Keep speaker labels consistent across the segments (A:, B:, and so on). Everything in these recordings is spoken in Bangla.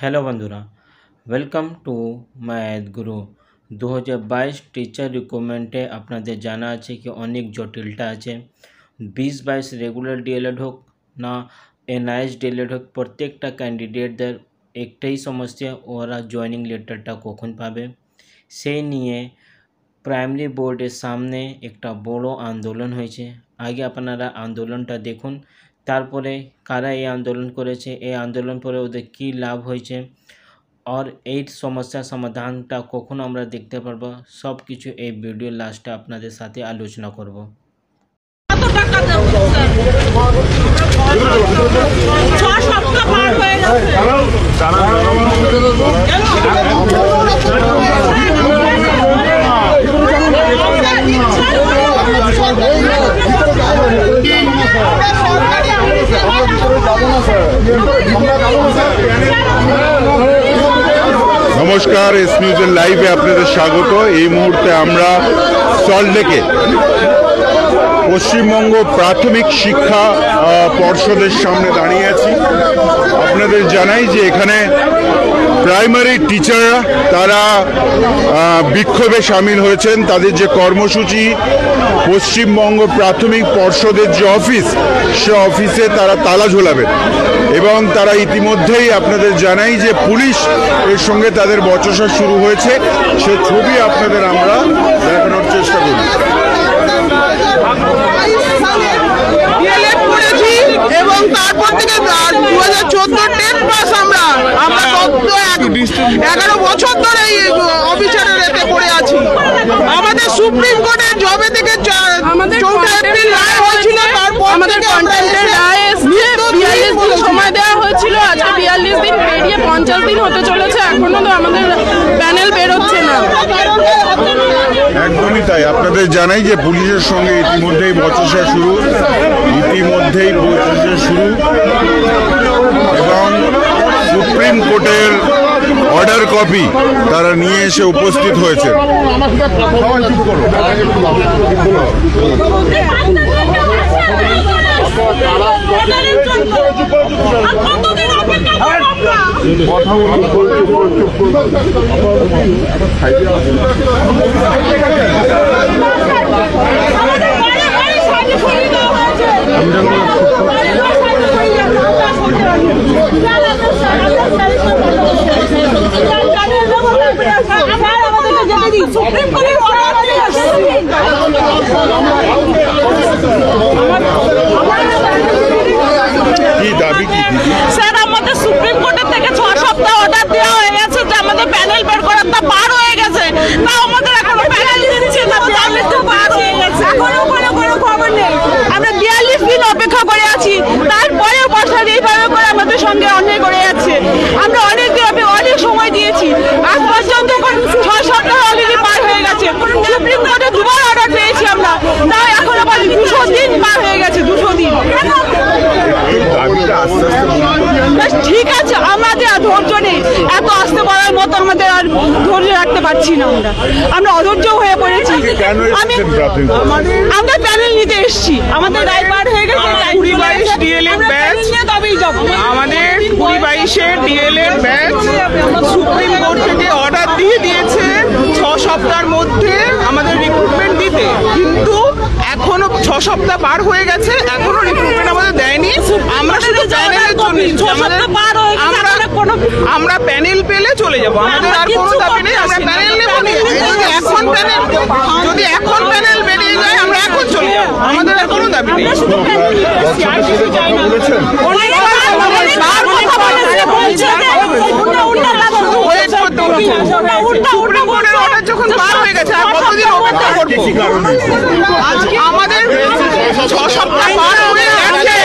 A: হ্যালো বন্ধুরা, welcome to math Guru. 2022 teacher রিক্রুটমেন্টে আপনাদের জানা আছে কি অনেক জটিলতা আছে। 20-22 রেগুলার ডিএলএড হোক না এনআইএস ডিএলএড হোক, প্রত্যেকটা ক্যান্ডিডেটদের একটাই সমস্যা, ওরা জয়নিং লেটারটা কখন পাবে। সেই নিয়ে প্রাইমারি বোর্ডের সামনে একটা বড় আন্দোলন হয়েছে। আগে আপনারা আন্দোলনটা দেখুন, তারপরে কারা এই আন্দোলন করেছে, এই আন্দোলন পরে ওদের কী লাভ হয়েছে, আর এই সমস্যার সমাধানটা কখন আমরা দেখতে পারবো, সব কিছু এই ভিডিও লাস্টে আপনাদের সাথে আলোচনা করব।
B: নমস্কার, এস নিউজের লাইভে আপনাদের স্বাগত। এই মুহূর্তে আমরা সল্টলেকে পশ্চিমবঙ্গ প্রাথমিক শিক্ষা পর্ষদের সামনে দাঁড়িয়ে আছি। আপনাদের জানাই যে এখানে প্রাইমারি টিচাররা তারা বিক্ষোভে সামিল হয়েছেন। তাদের যে কর্মসূচি, পশ্চিমবঙ্গ প্রাথমিক পর্ষদের যে অফিস, সে অফিসে তারা তালা ঝোলাবেন এবং তারা ইতিমধ্যেই আপনাদের জানাই যে পুলিশ এর সঙ্গে তাদের বচসা শুরু হয়েছে। সে ছবি আপনাদের আমরা দেখানোর চেষ্টা করি।
C: এবং তারপর থেকে 2014 10 পাস আমরা 11 বছর ধরে অফিসারের এতে পড়ে আছি। আমাদের সুপ্রিম কোর্টের জবে থেকে 4 এপ্রিল রায় হয়েছিল, তারপর আমাদের কন্টেম্পের রায় 42 দিন সময় দেওয়া হয়েছিল। আজকে 42 দিন পেরিয়ে 50 দিন হতে চলেছে, এখনো তো আমাদের প্যানেল বেরোচ্ছে না।
B: একদমই তাই। আপনাদের জানাই যে পুলিশের সঙ্গে ইতিমধ্যেই বচসা শুরু এবং সুপ্রিম কোর্টের অর্ডার কপি তারা নিয়ে এসে উপস্থিত হয়েছে।
C: স্যার, আমাদের সুপ্রিম কোর্টের থেকে 6 সপ্তাহ অর্ডার দেওয়া হয়ে গেছে যে আমাদের প্যানেল বের করার তা পার হয়ে গেছে, তা আমাদের এখনো প্যানেল দিচ্ছে না। পার হয়ে গেছে, এখনো কোনো খবর নেই। আমরা 42 দিন অপেক্ষা করে আছি, তারপরেও বর্ষার এইভাবে করে আমাদের সঙ্গে অন্যায় করে যাচ্ছে। আমরা অনেক সময় দিয়েছি, আজ পর্যন্ত 6 সপ্তাহ অলরেডি পার হয়ে গেছে। সুপ্রিম কোর্টে দুবার অর্ডার পেয়েছি আমরা, তাও এখন আবার 200 দিন পার হয়ে গেছে। 200 দিন ঠিক আছে, আমাদের আর ধৈর্য নেই, এত আসতে পারার মতো আমাদের আর ধৈর্য রাখতে পারছি না। আমরা অধৈর্য হয়ে পড়েছি। আমরা প্যানেল নিতে এসেছি, আমাদের রায় পার হয়ে গেছে। 20-22 ডিএলএড ব্যাচ, আমাদের 20-22 ডিএলএড ব্যাচ সুপ্রিম কোর্ট থেকে অর্ডার দিয়ে দিয়েছে 6 সপ্তাহের মধ্যে আমাদের রিক্রুটমেন্ট দিতে, কিন্তু এখনো 6 সপ্তাহ পার হয়ে গেছে, এখনো রিক্রুটমেন্ট আমাদের দেয়নি। আমরা শুধু প্যানেলের জন্য আমরা প্যানেল পেলে চলে যাবো, আমাদের আর কোনো দাবি নেই। আমরা প্যানেল নেব, যদি এখন প্যানেল বেরিয়ে যায় আমরা এখন চলে যাবো, আমাদের আর কোনো দাবি নেই। যখন পার হয়ে গেছে আর কতদিন অপেক্ষা করবো? আমাদের 6 সপ্তাহ পার হয়ে গেছে,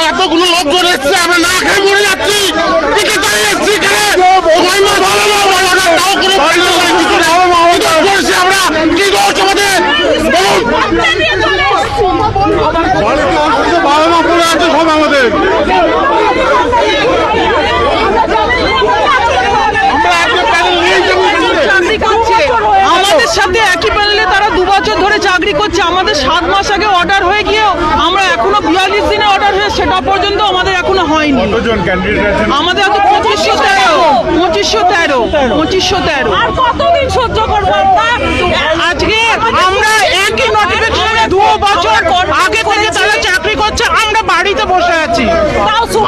C: এতগুলো লোকজন এসছে, আমরা না খেয়ে মরে যাচ্ছি। আমরা কি করছি? আমাদের সব আমাদের সাথে একই প্যানেলে তারা 2 বছর ধরে চাকরি করছে। আমাদের 7 মাস আগে অর্ডার হয়ে গিয়েও আমরা এখনো 42 দিনে অর্ডার হয়ে সেটা পর্যন্ত আমাদের এখনো হয়নি। আমাদের হয়তো 2513 আর কতদিন সহ্য করবো আমরা? আজকে আমরা একই নোটিফিকেশনে 2 বছর আগে থেকে তারা চাকরি করছে, আমরা বাড়িতে বসে আছি।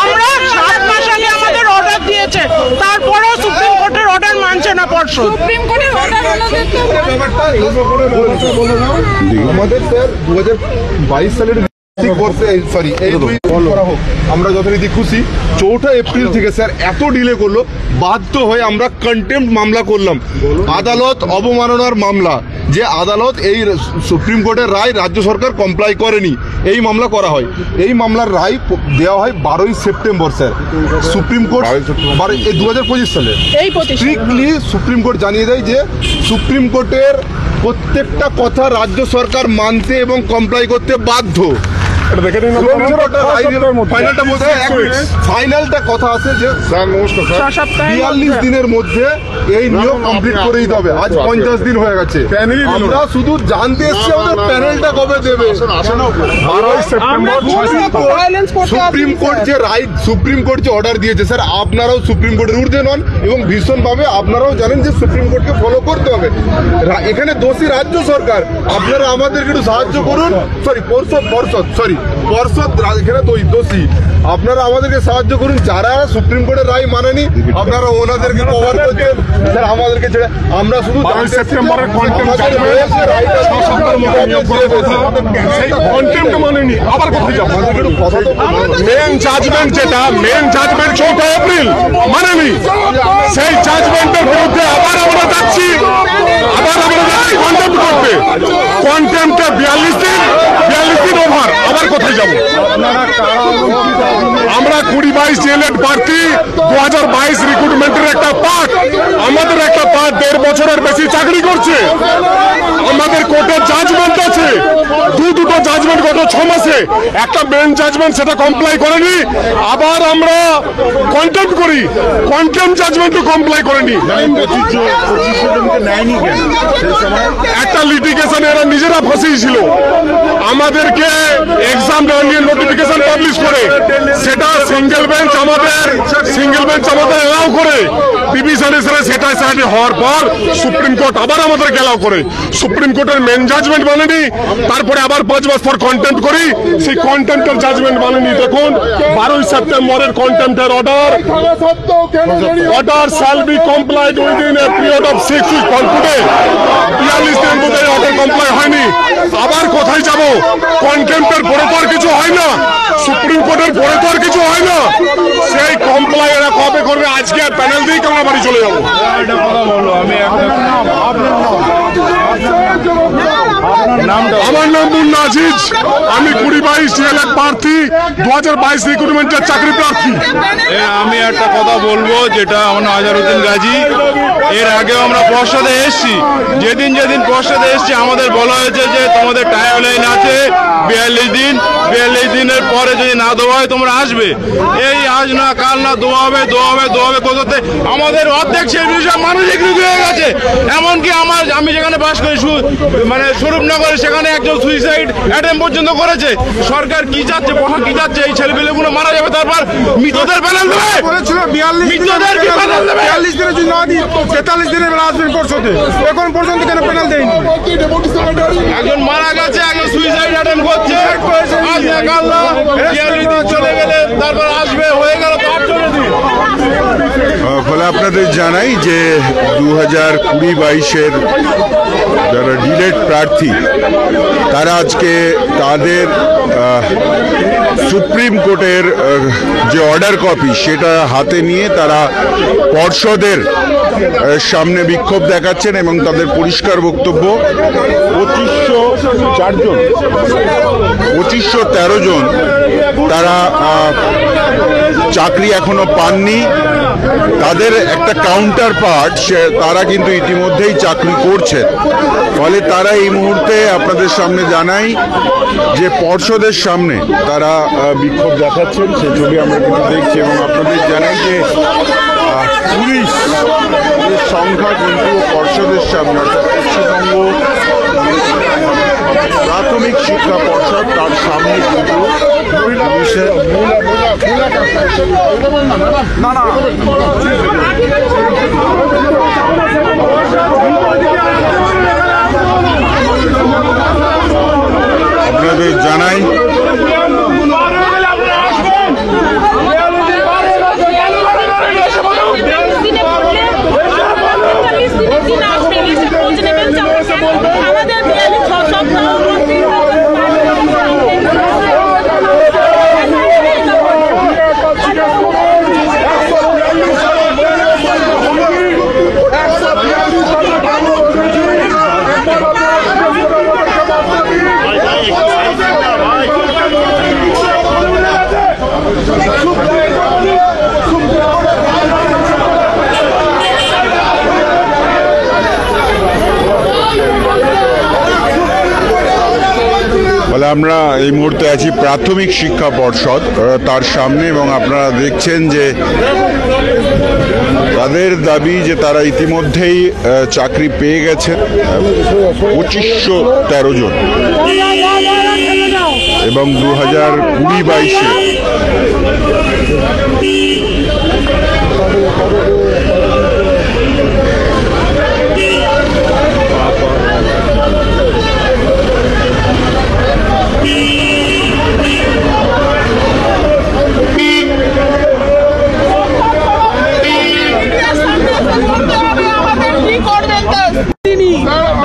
C: আমরা 7 মাস আগে আমাদের অর্ডার দিয়েছে, তারপরেও সুপ্রিম কোর্টের অর্ডার মানছে না পর্ষদ। সুপ্রিম কোর্টের অর্ডার
D: আমাদের স্যার 2022 সালের আমরা যথারীতি খুশি। 4 এপ্রিল থেকে স্যার এত ডিলে করলো, বাধ্য হয়ে আমরা কন্টেম্পট মামলা করলাম। আদালত অবমাননার মামলা, যে আদালত এই সুপ্রিম কোর্টের রায় রাজ্য সরকার কমপ্লাই করেনি, এই মামলা করা হয়। এই মামলার রায় দেওয়া হয় 12ই সেপ্টেম্বর স্যার। সুপ্রিম কোর্ট 2025 সালে স্ট্রিক্টলি সুপ্রিম কোর্ট জানিয়ে দেয় যে সুপ্রিম কোর্টের প্রত্যেকটা কথা রাজ্য সরকার মানতে এবং কমপ্লাই করতে বাধ্য। ফাইনালটা কথা আছে যে 42 দিনের মধ্যে এই নিয়ম কমপ্লিট করেই দিতে হবে। আজ 50 দিন হয়ে গেছে, আমরা শুধু জানতে এসেছি আমাদের প্যানেলটা কবে দেবে। 12 সেপ্টেম্বর সুপ্রিম কোর্ট যে রাইট, সুপ্রিম কোর্ট যে অর্ডার দিয়েছে স্যার, আপনারাও সুপ্রিম কোর্টের ঊর্ধ্বে নন এবং ভীষণভাবে আপনারাও জানেন যে সুপ্রিম কোর্টকে ফলো করতে হবে। এখানে দোষী রাজ্য সরকার, আপনারা আমাদেরকে একটু সাহায্য করুন। পর্ষদ এখানে দোষী, আপনারা আমাদেরকে সাহায্য করুন। যারা সুপ্রিম কোর্টের রায় মানেনি আপনারা ওনাদেরকে কভার করছেন স্যার, আমাদেরকে ছেড়ে। আমরা শুধু সেপ্টেম্বরের মানেনি, আবার কোথায় যাবো? মেন জাজমেন্ট যেটা, মেন জাজমেন্ট 4 এপ্রিল মানেনি, সেই জাজমেন্টের বিরুদ্ধে আবার আমরা যাচ্ছি, কন্টেম্প করতে। কন্টেম্পে 42 দিন ওভার, আবার কোথায় যাবো? আমরা 20-22 ডিএলএড প্রার্থী, 2022 রিক্রুটমেন্টের একটা পার্ট, আমাদের একটা পার্ট 1.5 বছরের বেশি চাকরি করছে। আমাদের কোর্টের জাজমেন্ট আছে, দুটো জাজমেন্ট গত 6 মাসে, একটা মেন জাজমেন্ট সেটা কমপ্লাই করেনি, আবার আমরা কন্টেম্প করি, কন্টেম্প জাজমেন্টও কমপ্লাই করেনি। একটা লিটিগেশন এরা নিজেরা ফসিয়েছিল, আমাদেরকে এক্সাম দেওয়া নিয়ে নোটিফিকেশন পাবলিশ করে, সেটা সিঙ্গেল বেঞ্চ আমাদের এলাও করে, ডিভিশন এসে সেটা সাইডে হওয়ার পর সুপ্রিম কোর্ট আবার আমাদেরকে এলাও করে। সুপ্রিম কোর্টের মেন জাজমেন্ট মানেনি, তারপরে আবার 5 মাস পর কন্টেম্প করি, সেই কন্টেম্পের জাজমেন্ট মানেনি। দেখুন 12ই সেপ্টেম্বরের কন্টেম্পের order shall be complied within a period of 6 week. কনফুটে 42 দিনের মধ্যে অর্ডার কমপ্লাই হয়নি, আবার কোথায় যাব? কন্টেম্পের পরে তো আর কিছু হয় না, সুপ্রিম কোর্টের পরে তো আর কিছু হয় না, সেই কমপ্লাই এরা কবে করবে? আজকে আর প্যানেল দিয়েই আমরা বাড়ি চলে যাবো। আমার নাম মুন্না আজিজ, আমি 20-22 ডিএলএড প্রার্থী, 2022 রিক্রুটমেন্টের চাকরি প্রার্থী।
E: আমি একটা কথা বলবো, যেটা আমার আজহারউদ্দিন গাজী, এর আগেও আমরা পর্ষদে এসেছি, যেদিন পর্ষদে এসেছি আমাদের বলা হয়েছে যে তোমাদের টাইম লাইন আছে 42 দিনের পরে যদি না দেওয়া হয় তোমরা আসবে। এই আজ না কাল না দোয়া হবে করতে আমাদের অর্ধেক সেই মানসিক রোগী হয়ে গেছে। এমনকি আমি যেখানে বাস করি মানে স্বরূপনগরে, সেখানে একজন সুইসাইড অ্যাটেম্প পর্যন্ত করেছে। সরকার কি চাচ্ছে, কি চাচ্ছে? এই ছেলেপেলেগুলো মারা যাবে, তারপর মৃতদের প্যানেল দেবে, মৃতদের কি প্যানেল দেবে?
D: 42 দিনে যদি না দিই 43 দিনের বেলা আসবেন পর্ষদে, এখন পর্যন্ত কেন প্যানেল দেয়নি?
E: একজন মারা গেছে, একজন সুইসাইড অ্যাটেম্প করছে, আজ না কাল না, চলে গেলে তারপর আসবে, হয়ে গেল তার চলে দিন।
B: ফলে আপনাদের জানাই যে 2020-22-এর যারা ডিলেড প্রার্থী তারা আজকে তাদের সুপ্রিম কোর্টের যে অর্ডার কপি সেটা হাতে নিয়ে তারা পর্ষদের সামনে বিক্ষোভ দেখাচ্ছেন এবং তাদের পরিষ্কার বক্তব্য 2513 জন তারা চাকরি এখনো পাননি। তাদের একটা কাউন্টার পার্ট তারা কিন্তু ইতিমধ্যেই চাকরি করছেন। ফলে তারা এই মুহূর্তে আপনাদের সামনে জানাই যে পর্ষদের সামনে তারা বিক্ষোভ দেখাচ্ছেন, সে ছবি আমরা কিন্তু দেখছি। এবং আপনাদের জানাই যে পুলিশের সংখ্যা কিন্তু পর্ষদের সামনে, অর্থাৎ পশ্চিমবঙ্গ প্রাথমিক শিক্ষা পর্ষদ, তার সামনে কিন্তু পুলিশের আপনাদের জানাই বলে আমরা এই মুহূর্তে আছি প্রাথমিক শিক্ষা পর্ষদ তার সামনে, এবং আপনারা দেখছেন যে তাদের দাবি যে তারা ইতিমধ্যেই চাকরি পেয়ে গেছে 2513 জন, এবং 2020-22-এ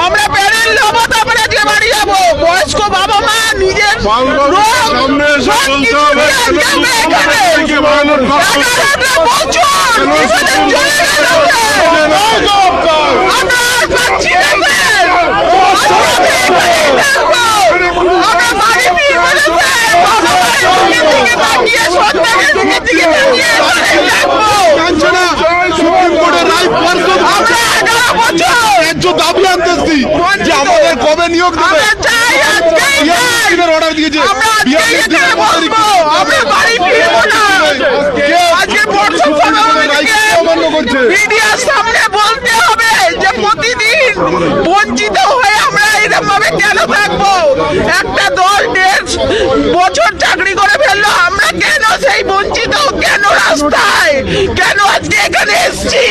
C: আমরা প্যানেল নেবো, তারপরে আজকে বাড়ি যাবো। বয়স্ক বাবা মা নিজের
E: সামনে এসে বলতে হবে
D: দাবি আনতেছি যে আমাদের কবে নিয়োগ দেবে, অর্ডার দিয়েছে
C: মিডিয়ার সামনে বলতে হবে যে প্রতিদিন বঞ্চিত হয়ে আমরা এরকম ভাবে কেন থাকবো। একটা দল 1.5 বছর চাকরি করে ফেললো, আমরা কেন সেই বঞ্চিত, কেন রাস্তায়, কেন আজকে এখানে এসছি,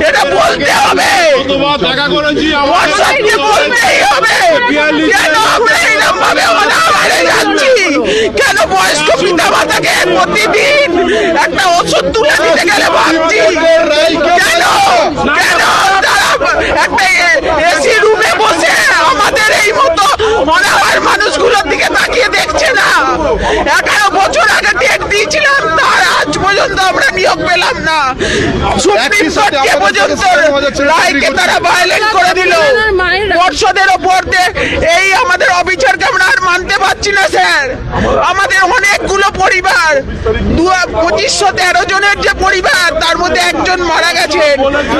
C: এটা বলতে হবে।
E: দেখা করেছি
C: বলতেই হবে কেন আমরা এরকম ভাবে অনাহারে যাচ্ছি, কেন বয়স্ক পিতা মাতাকে প্রতিদিন একটা ওষুধ তুলে দিতে গেলে ভাবছি কেন কেন তারা একটা এসি রুমে বসে আমাদের এই মতো অনাহার মানুষগুলোর দিকে তাকিয়ে দেখছে না। 11 বছর আগে ডেট দিয়েছিলাম, তার আজ পর্যন্ত আমরা নিয়োগ পেলাম না। সুপ্রিম কোর্টকে পর্যন্ত রায়কে তারা ভায়োলেট করে দিল। পর্ষদের ওপর এই আমাদের অবিচারকে আমরা আর মানতে পারছি না স্যার। আমাদের অনেকগুলো পরিবার, 2513 জনের যে পরিবার, তার মধ্যে একজন মারা গেছেন,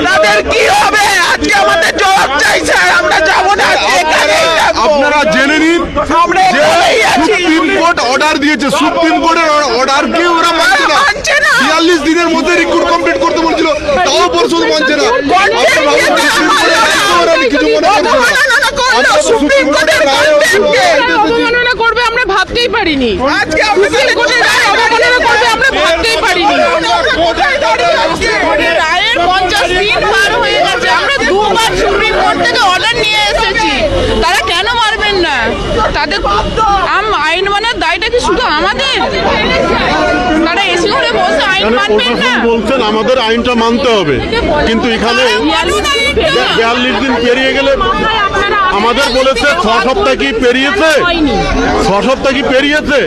C: তাদের কি হবে? আজকে আমাদের জবাব চাই স্যার, আমরা যাবো না।
D: আপনারা জেনে নিন সুপ্রিম কোর্ট অর্ডার দিয়েছে, সুপ্রিম কোর্টের অর্ডারকে ওরা মানছে না। 42 দিনের মধ্যে রিক্রুট কমপ্লিট করতে বলছিল, তাও পর্ষদ মানছে না।
C: সুপ্রিম কোর্টের অবমাননা করবে আমরা ভাবতেই পারিনি। আজকে অবমাননা করবে আমরা ভাবতেই পারিনি। রায়ের 50 দিন পার হয়ে গেছে, আমরা 2 বার সুপ্রিম কোর্ট থেকে অর্ডার নিয়ে এসেছি, তারা কেন মানবেন না? তাদের আইন মানার দায়টা কি শুধু আমাদের? তারা এসে ঘরে বসে আইন মানবেন না?
E: বলছেন আমাদের আইনটা মানতে হবে, কিন্তু এখানে 42 দিন পেরিয়ে গেলে আমাদের বলেছে 6 সপ্তাহ কি পেরিয়েছে, 6 সপ্তাহ কি পেরিয়েছে,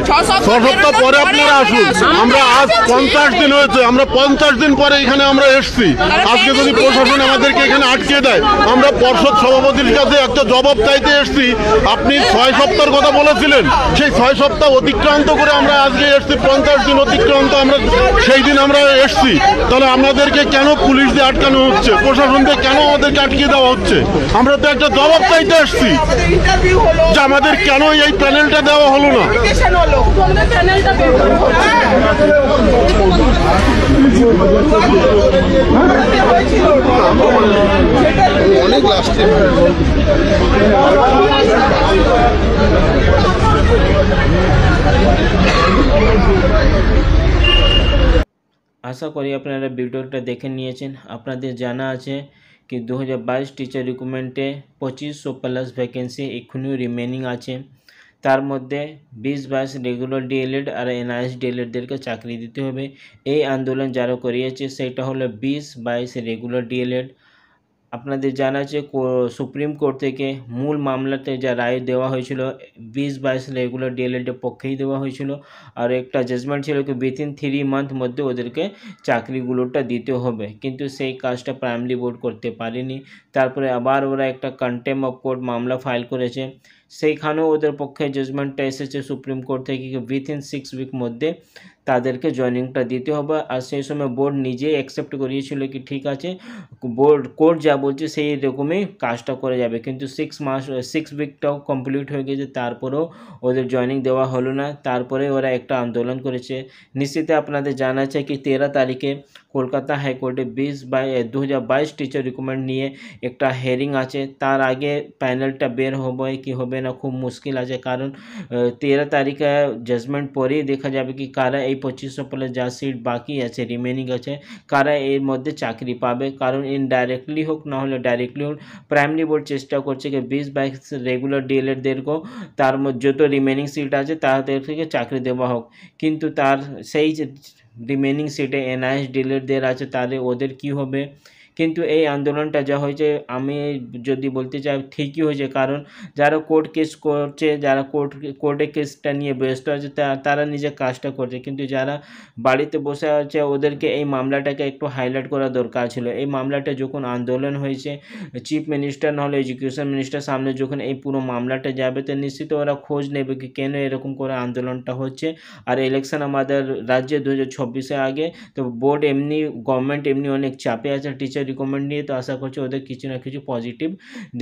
E: 6 সপ্তাহ পরে আপনারা আসুন। আমরা আজ 50 দিন হয়েছে, আমরা 50 দিন পরে এখানে আমরা এসছি। আজকে যদি প্রশাসন আমাদেরকে এখানে আটকে দেয়, আমরা পর্ষদ সভাপতির কাছে একটা জবাব চাইতে এসছি। আপনি 6 সপ্তাহের কথা বলেছিলেন, সেই 6 সপ্তাহ অতিক্রান্ত করে আমরা আজকে এসছি, 50 দিন অতিক্রান্ত আমরা সেই দিন আমরা এসছি। তাহলে আমাদেরকে কেন পুলিশ দিয়ে আটকানো হচ্ছে, প্রশাসন দিয়ে কেন আমাদেরকে আটকে দেওয়া হচ্ছে? আমরা তো একটা জবাব চাইতে এসছি যে আমাদের কেন এই প্যানেলটা দেওয়া হলো না।
D: অনেক লাস্টে
A: আশা করি আপনারা ভিডিওটা দেখে নিয়েছেন। আপনাদের জানা আছে कि 2022 টিচার রিক্রুটমেন্টে 2500+ ভ্যাকেন্সি এখনও রিমেনিং আছে। তার মধ্যে 20-22 রেগুলার ডিএলএড আর এনআইএস ডিএলএডদেরকে চাকরি দিতে হবে। এই আন্দোলন যারা করিয়েছে সেটা হলো 20-22 রেগুলার ডিএলএড। আপনাদের জানা আছে সুপ্রিম কোর্ট থেকে মূল মামলাতে যা রায় দেওয়া হয়েছিল 20-22 রেগুলার ডিএলএডের পক্ষেই দেওয়া হয়েছিল, আর একটা জাজমেন্ট ছিল কি উইথিন 3 মান্থ মধ্যে ওদেরকে চাকরিগুলোটা দিতে হবে, কিন্তু সেই কাজটা প্রাইমারি বোর্ড করতে পারেনি। তারপরে আবার ওরা একটা কন্টেম্প অফ কোর্ট মামলা ফাইল করেছে, সেইখানেও ওদের পক্ষে জাজমেন্টটা এসেছে সুপ্রিম কোর্ট থেকে উইথিন 6 উইক মধ্যে তাদেরকে জয়নিংটা দিতে হবে। আর সেই সময় বোর্ড নিজেই অ্যাকসেপ্ট করিয়েছিল কি ঠিক আছে, কোর্ট যা বলছে সেই রকমই কাজটা করে যাবে, কিন্তু 6 উইকটাও কমপ্লিট হয়ে গেছে, তারপরেও ওদের জয়নিং দেওয়া হলো না। তারপরে ওরা একটা আন্দোলন করেছে। নিশ্চিত আপনাদের জানা আছে কি 13 তারিখে কলকাতা হাইকোর্টে 2022 টিচার রিক্রুটমেন্ট নিয়ে একটা হেয়ারিং আছে। তার আগে প্যানেলটা বের হবে কি হবে না খুব মুশকিল আছে, কারণ 13 তারিখে জাজমেন্ট পরেই দেখা যাবে কি কারা এই 2500+ যা সিট বাকি আছে রিমেনিং আছে কারা এর মধ্যে চাকরি পাবে। কারণ ইনডাইরেক্টলি হোক না হলে ডাইরেক্টলি হোক প্রাইমারি বোর্ড চেষ্টা করছে কি 20-22 রেগুলার ডিএলএডদেরকেও তার মধ্যে যত রিমেনিং সিট আছে তাদের থেকে চাকরি দেওয়া হোক, কিন্তু তার সেই রিমেনিং সিটে এনআইএস ডিএলএডদের আছে তাদের ওদের কি হবে। কিন্তু এই আন্দোলনটা যা হয়েছে আমি যদি বলতে চাই ঠিকই হয়েছে, কারণ যারা কোর্ট কেস করছে, যারা কোর্টে কেসটা নিয়ে ব্যস্ত আছে তারা নিজের কাজটা করছে, কিন্তু যারা বাড়িতে বসে আছে ওদেরকে এই মামলাটাকে একটু হাইলাইট করা দরকার ছিল। এই মামলাটা যখন আন্দোলন হয়েছে চিফ মিনিস্টার নাহলে এডুকেশন মিনিস্টার সামনে যখন এই পুরো মামলাটা যাবে তো নিশ্চিত ওরা খোঁজ নেবে কি কেন এরকম করে আন্দোলনটা হচ্ছে। আর ইলেকশন আমাদের রাজ্যে 2026-এ আগে, তো বোর্ড এমনি গভর্নমেন্ট এমনি অনেক চাপে আছে টিচার রিকমেন্ড নিয়ে, তো আশা করছি ওদের কিছু না কিছু পজিটিভ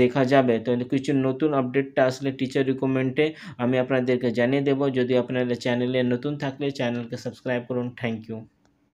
A: দেখা যাবে। তো কিছু নতুন আপডেটটা আসলে টিচার রিকমেন্ডে আমি আপনাদেরকে জানিয়ে দেবো। যদি আপনারা চ্যানেলে নতুন থাকলে চ্যানেলকে সাবস্ক্রাইব করুন। Thank you.